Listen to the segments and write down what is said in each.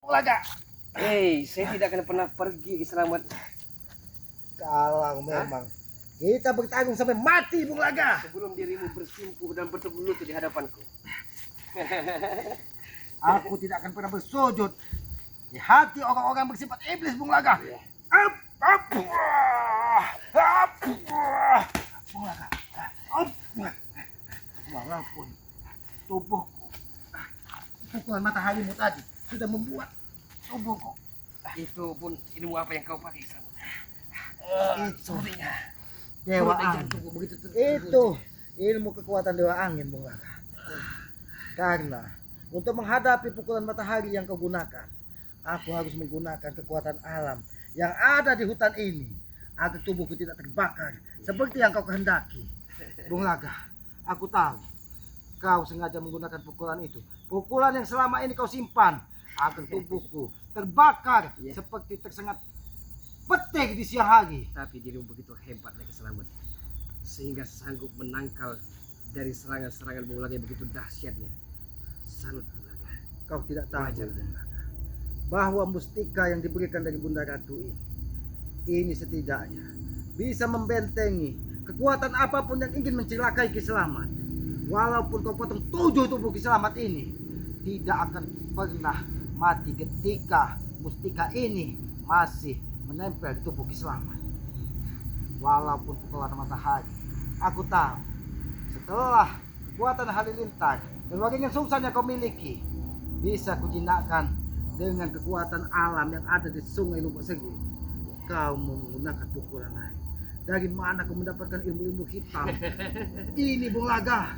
Laga. Saya tidak akan pernah pergi selamat. Kalau memang kita bertanggung sampai mati, Bung Laga. Sebelum dirimu bersimpuh dan bertemu lutut di hadapanku. Aku tidak akan pernah bersujud di hati orang-orang bersifat iblis, Bung Laga. Iya. Bung Laga. Walaupun tubuhku pukulan mataharimu tadi sudah membuat tubuhku. Itu pun ilmu apa yang kau pakai selamat? Itu Sepertinya dewa perut dan angin. jantungku begitu Itu ilmu kekuatan dewa angin, Bung Laga. Karena untuk menghadapi pukulan matahari yang kau gunakan, aku harus menggunakan kekuatan alam yang ada di hutan ini agar tubuhku tidak terbakar seperti yang kau kehendaki. Bung Laga, aku tahu kau sengaja menggunakan pukulan itu, pukulan yang selama ini kau simpan agar tubuhku terbakar seperti tersengat petir di siang hari. Tapi dirimu begitu hebatnya Kiselamat, sehingga sanggup menangkal dari serangan-serangan Bung Laga yang begitu dahsyatnya. Salut Bung Laga. Kau tidak tahu, Wajar. Bung Laga, bahwa mustika yang diberikan dari Bunda Ratu ini setidaknya bisa membentengi kekuatan apapun yang ingin mencelakai Kiselamat. Walaupun kau potong 7 tubuh Kiselamat ini, tidak akan pernah mati ketika mustika ini masih menempel di tubuh Kiselamat. Walaupun pukulan matahari, aku tahu setelah kekuatan halilintar dan waringan sungsang yang kau miliki bisa kujinakkan dengan kekuatan alam yang ada di sungai Lubuk Segi. Kau menggunakan pukulan lain. Dari mana kau mendapatkan ilmu-ilmu hitam ini, Bung Laga?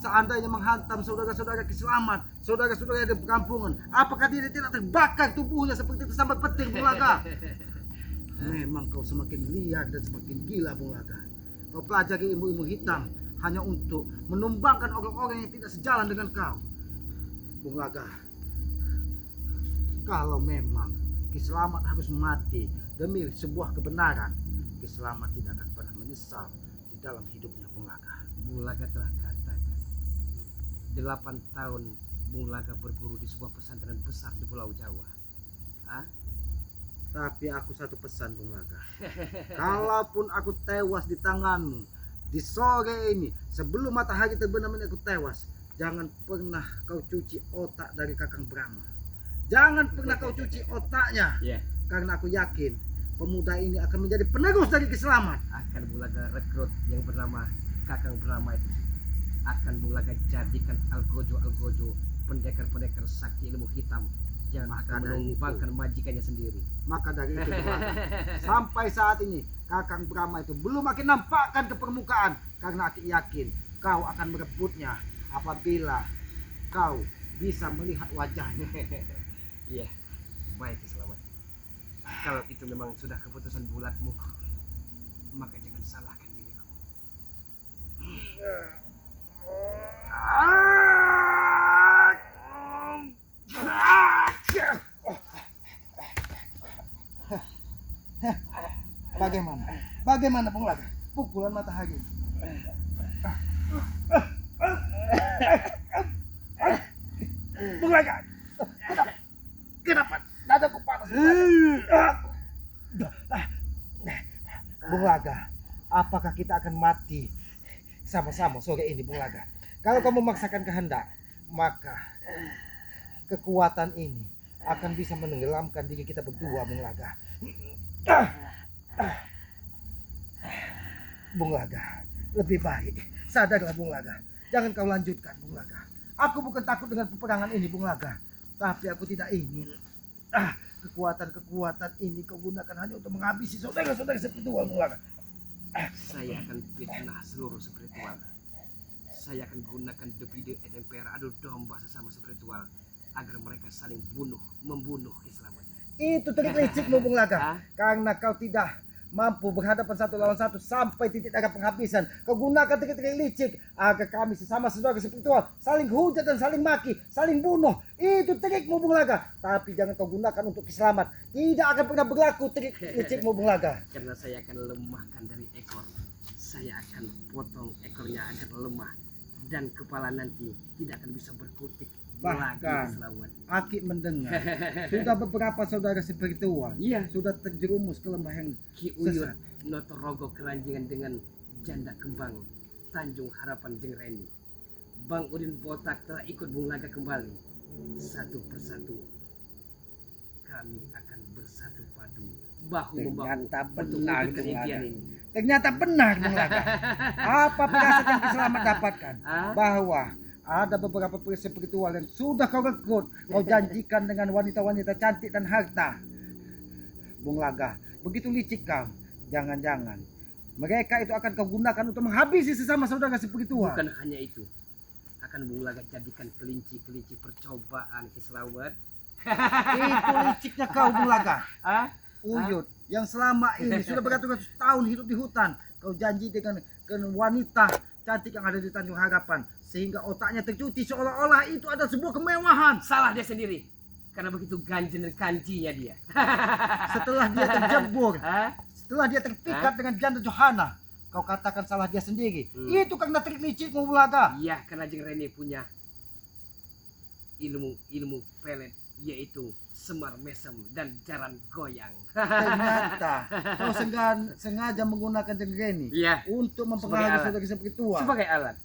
Seandainya menghantam saudara-saudara Kiselamat, saudara-saudara di perkampungan, apakah dia tidak terbakar tubuhnya seperti tersambar petir, Bung Laga? Memang kau semakin liar dan semakin gila, Bung Laga. Kau pelajari ilmu-ilmu hitam hanya untuk menumbangkan orang-orang yang tidak sejalan dengan kau. Bung Laga, kalau memang Kiselamat harus mati demi sebuah kebenaran, Kiselamat tidak akan pernah menyesal di dalam hidupnya, Bung Laga. Bung Laga telah katakan 8 tahun Bung Laga berburu di sebuah pesantren besar di Pulau Jawa. Tapi aku satu pesan, Bung Laga. Kalaupun aku tewas di tanganmu di sore ini, sebelum matahari terbenam ini aku tewas, jangan pernah kau cuci otak dari Kakang Brahma. Jangan pernah kau cuci otaknya. Karena aku yakin pemuda ini akan menjadi penerus dari Kiselamat. Akan Bung Laga rekrut yang bernama Kakang Brahma itu. Akan Bung Laga jadikan algojo pendekar-pendekar sakti ilmu hitam yang akan menumbangkan majikannya sendiri. Maka dari itu, Bung Laga, sampai saat ini Kakang Brahma itu belum makin nampakkan ke permukaan, karena aku yakin kau akan merebutnya apabila kau bisa melihat wajahnya. Iya, baik Kiselamat. Kalau itu memang sudah keputusan bulatmu, maka jangan salahkan diriku. Bagaimana, Bung Laga? Pukulan matahari. Bung Laga, kenapa dadaku panas? Bung Laga, apakah kita akan mati sama-sama sore ini, Bung Laga? Kalau kamu memaksakan kehendak, maka kekuatan ini akan bisa menenggelamkan diri kita berdua, Bung Laga. Bung Laga, lebih baik sadarlah, Bung Laga. Jangan kau lanjutkan, Bung Laga. Aku bukan takut dengan peperangan ini, Bung Laga, tapi aku tidak ingin kekuatan ini kau gunakan hanya untuk menghabisi saudara-saudara spiritual, Bung Laga. Saya akan fitnah seluruh spiritual. Saya akan gunakan depide et impera, adu domba sesama spiritual, agar mereka saling membunuh Kiselamat. Itu trik licikmu, Bung Laga. Karena kau tidak mampu berhadapan satu lawan satu sampai titik darah penghabisan, kau gunakan trik-trik licik agar kami sesama saudara spiritual saling hujat dan saling maki, saling bunuh. Itu trikmu, Bung Laga. Tapi jangan kau gunakan untuk Kiselamat. Tidak akan pernah berlaku trik licikmu, Bung Laga. Karena saya akan lemahkan dari ekor. Saya akan potong ekornya agar lemah, dan kepala nanti tidak akan bisa berkutik Bahkan selamat. Aki mendengar sudah beberapa saudara spiritual Iya, sudah terjerumus ke lembah yang Ki Uyut sesat. Notorogo kelanjingan dengan janda kembang Tanjung Harapan Jeng Reni. Bang Udin Botak telah ikut Bung Laga kembali. Satu persatu kami akan bersatu padu bahu membahu Ternyata untuk benar, mewujudkan Bung impian Laga. ini. Ternyata benar Bung Laga. Apa firasat yang Selamat dapatkan? Ah? Bahwa ada beberapa spiritual yang sudah kau rekrut, kau janjikan dengan wanita-wanita cantik dan harta. Bung Laga, begitu licik kau. Jangan-jangan mereka itu akan kau gunakan untuk menghabisi sesama saudara spiritual. Bukan hanya itu, akan Bung Laga jadikan kelinci-kelinci percobaan Ki Selamat. Itu liciknya kau Bung Laga. Ah? Uyut yang selama ini sudah beratus-ratus tahun hidup di hutan, kau janji dengan wanita cantik yang ada di Tanjung Harapan, sehingga otaknya tercuci seolah-olah itu adalah sebuah kemewahan. Salah dia sendiri, karena begitu ganjen dan kanjinya dia. Setelah dia terjebur, Ah? setelah dia terpikat dengan janda Johana, kau katakan salah dia sendiri. Itu karena trik licik Bung Laga. Iya, karena Jeng Reni punya ilmu pelet, yaitu semar mesem dan jaran goyang. Ternyata kau sengaja menggunakan jenggeni Iya, untuk Sebagai mempengaruhi alat. saudara spiritual. sebagai alat.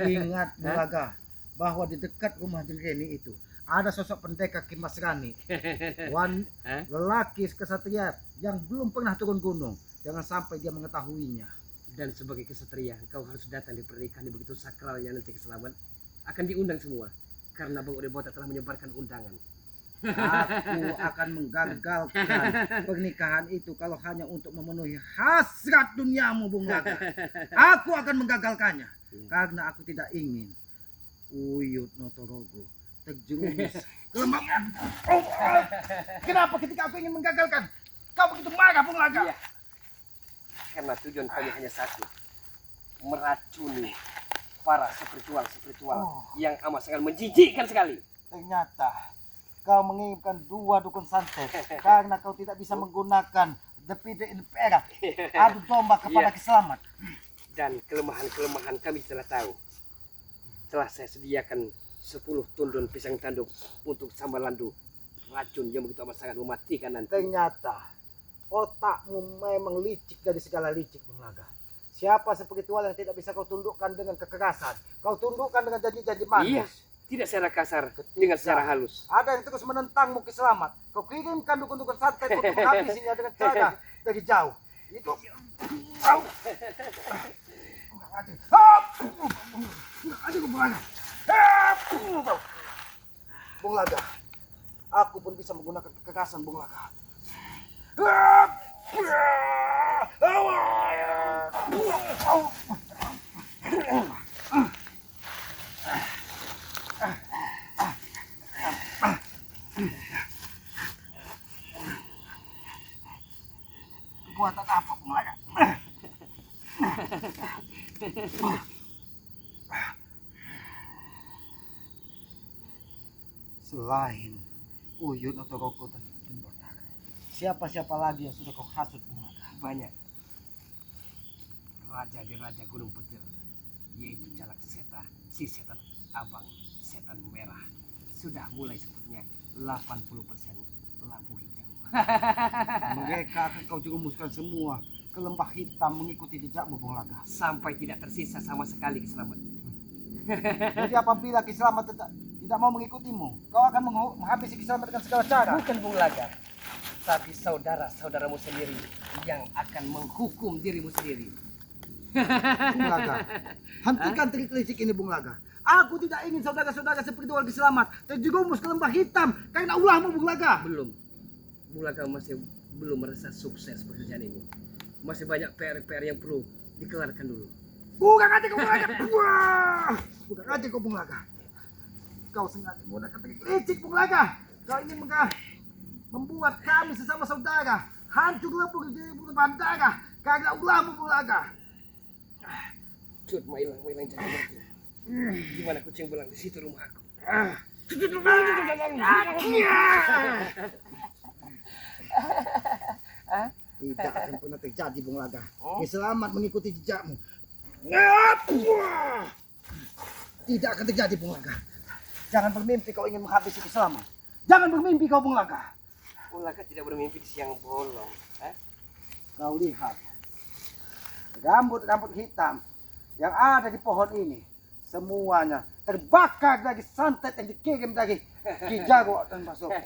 Ingat Bung Laga, bahwa di dekat rumah jenggeni itu ada sosok pendekar Kimas Rani, Hah? lelaki kesatria yang belum pernah turun gunung. Jangan sampai dia mengetahuinya. Dan sebagai kesatria, kau harus datang di pernikahan yang begitu sakralnya nanti Keselamat. Akan diundang semua, karena Bang Udin Botak telah menyebarkan undangan. Aku akan menggagalkan pernikahan itu kalau hanya untuk memenuhi hasrat duniamu Bung Laga. Aku akan menggagalkannya karena aku tidak ingin Uyut Notorogo terjerumus ke lembah. Kenapa ketika aku ingin menggagalkan kau begitu marah Bung Laga? Iya. Karena tujuan kami hanya satu, meracuni para spiritual yang amat sangat menjijikkan sekali. Ternyata kau mengirimkan 2 dukun santet karena kau tidak bisa menggunakan Depide in perak, adu domba kepada Iya. Keselamat. Dan kelemahan-kelemahan kami telah tahu. Telah saya sediakan 10 tundun pisang tanduk untuk Sambalandu, racun yang begitu amat sangat mematikan nanti. Ternyata otakmu memang licik dari segala licik Bung Laga. Siapa spiritual yang tidak bisa kau tundukkan dengan kekerasan, kau tundukkan dengan janji-janji manis. Iya, tidak secara kasar, dengan secara halus. Ada yang terus menentangmu Keselamat, kau kirimkan dukun-dukun santet untuk menghabisinya dengan cara dari jauh. Itu Bung Laga, aku pun bisa menggunakan kekerasan Bung Laga. Kekuatan apa Bung Laga? Selain Uyut Notorogo dan Udin Botak, siapa-siapa lagi yang sudah kau hasut Bung Laga? Banyak. Raja di Raja Gunung Petir, yaitu Jalak Seta, si setan abang, setan merah. Sudah mulai sebutnya 80% lampu hijau. Mereka akan kau jerumuskan semua ke lembah hitam mengikuti jejakmu Bung Laga. Sampai tidak tersisa sama sekali Keselamat. Jadi apabila Keselamat tidak mau mengikutimu, kau akan menghabisi Keselamat dengan segala cara. Bukan Bung Laga, tapi saudara-saudaramu sendiri yang akan menghukum dirimu sendiri. Bung Laga, hentikan trik licik ini Bung Laga. Aku tidak ingin saudara-saudara seperti warga Selamat terjerumus ke lembah hitam karena ulahmu Bung Laga. Belum. Bung Laga masih belum merasa sukses pekerjaan ini. Masih banyak PR-PR yang perlu dikelarkan dulu. Bukan aja kau Bung Laga. Wah, bukan aja kau Bung Laga. Kau sengaja menggunakan trik licik Bung Laga. Kau ingin membuat kami sesama saudara hancur lebur di bandara karena ulahmu Bung Laga. Cut, mailang jadi mati. Gimana kucing belang di situ rumahku? Tidak akan pernah terjadi Bung Laga. Oh? Selamat mengikuti jejakmu. Tidak akan terjadi Bung Laga. Jangan bermimpi kau ingin menghabisi Kiselamat. Jangan bermimpi kau Bung Laga. Bung Laga tidak bermimpi di siang bolong. Kau lihat rambut-rambut hitam yang ada di pohon ini semuanya terbakar dari santet yang dikirim dari Ki Jarwo dan Basoka.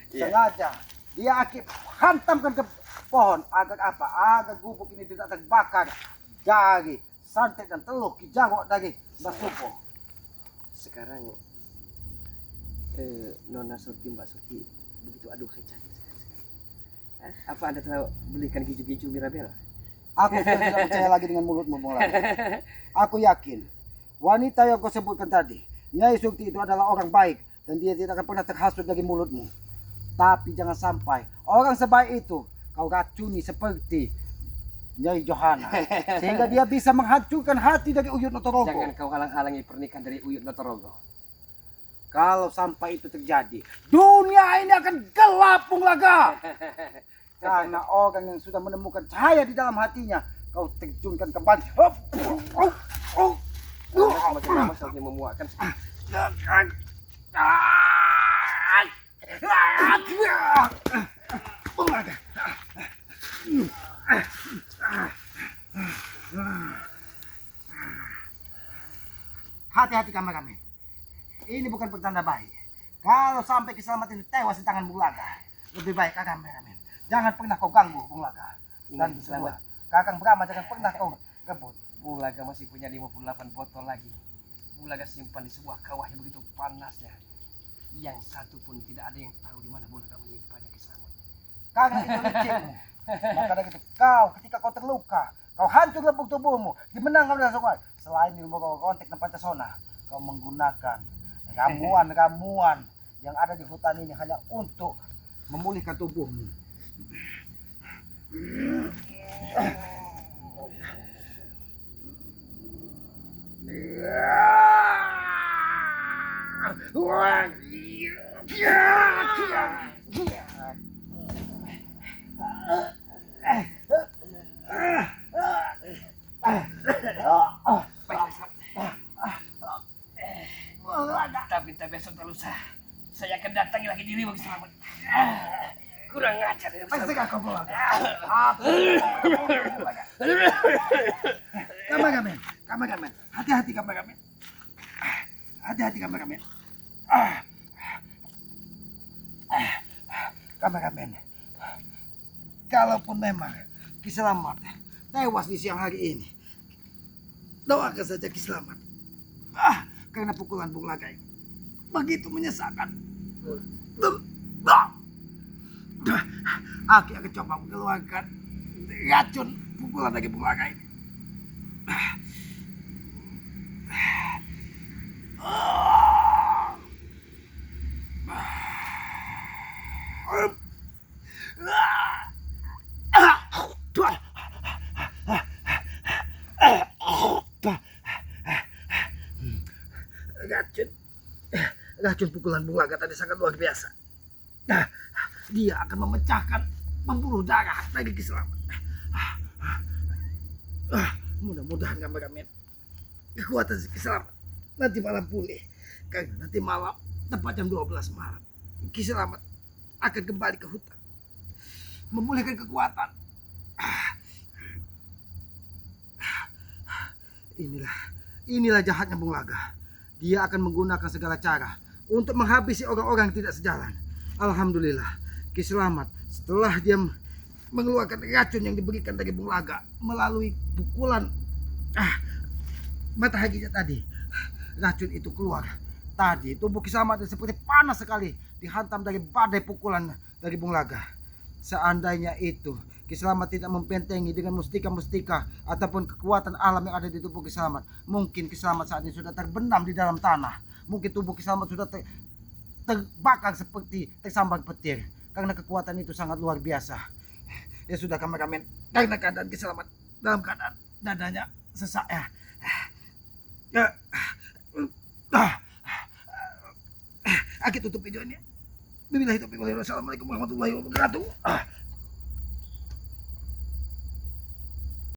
Sengaja dia akan hantamkan ke pohon agar apa? Agar gubuk ini tidak terbakar dari santet dan teluk Ki Jarwo dari Basoka. Sekarang Nona Surti, Mbak Surti begitu aduhai cantik sekali. Apa Anda telah belikan giju-giju Mirabella? Aku sudah tidak percaya lagi dengan mulutmu, Bung Laga. Aku yakin wanita yang kau sebutkan tadi, Nyai Surti itu adalah orang baik dan dia tidak akan pernah terhasut dari mulutmu. Tapi jangan sampai orang sebaik itu kau racuni seperti Nyai Johana sehingga dia bisa menghancurkan hati dari Uyut Notorogo. Jangan kau halang-halangi pernikahan dari Uyut Notorogo. Kalau sampai itu terjadi, dunia ini akan gelap, Bung Laga. Karena orang yang sudah menemukan cahaya di dalam hatinya, kau terjunkan kembali. Semakin lama semakin memuakkan. Bung Laga. Hati-hati kameramen. Ini bukan pertanda baik. Kalau sampai Kiselamat ini tewas di tangan Bung Laga, lebih baik kameramen. Jangan pernah kau ganggu Bung Laga. Dan Kiselamat, Kakang Brahma jangan pernah kau rebut. Bung Laga masih punya 58 botol lagi. Bung Laga simpan di sebuah kawah yang begitu panasnya. Yang satu pun tidak ada yang tahu di mana Bung Laga menyimpannya Kiselamat. Karena itu licikmu. Maka dari itu kau ketika kau terluka, kau hancur lebuk tubuhmu, dimenangkan oleh semua. Selain ilmu kau kontek dan pancasona, kau menggunakan ramuan-ramuan yang ada di hutan ini hanya untuk memulihkan tubuhmu. Tapi besok atau lusa saya akan datangi lagi dirimu Kiselamat. Kurang ajar ya. Pasti kau Bung Laga. Kameramen, hati-hati kameramen. Hati-hati kameramen. Kameramen, kalaupun memang Kiselamat tewas di siang hari ini, doakan saja Kiselamat. Karena pukulan Bung Laga ini begitu menyesakan. Aku akan coba mengeluarkan racun pukulan dari Bung Laga ini. Racun pukulan Bung Laga tadi sangat luar biasa. Dia akan memecahkan pembuluh darah dari Kiselamat. Mudah-mudahan kameramen kekuatan Kiselamat nanti malam pulih. Karena nanti malam tepat jam 12 malam Kiselamat akan kembali ke hutan memulihkan kekuatan. Inilah jahatnya Bung Laga. Dia akan menggunakan segala cara untuk menghabisi orang-orang yang tidak sejalan. Alhamdulillah, Kiselamat setelah dia mengeluarkan racun yang diberikan dari Bung Laga melalui pukulan mataharinya tadi, racun itu keluar. Tadi tubuh Kiselamat seperti panas sekali dihantam dari badai pukulan dari Bung Laga. Seandainya itu Kiselamat tidak membentengi dengan mustika-mustika ataupun kekuatan alam yang ada di tubuh Kiselamat, mungkin Kiselamat saat ini sudah terbenam di dalam tanah. Mungkin tubuh Kiselamat sudah terbakar seperti tersambar petir. Karena kekuatan itu sangat luar biasa. Ya sudah kameramen, karena keadaan Kiselamat dalam keadaan dadanya sesak ya. Aku tutup videonya. Wassalamualaikum warahmatullahi wabarakatuh.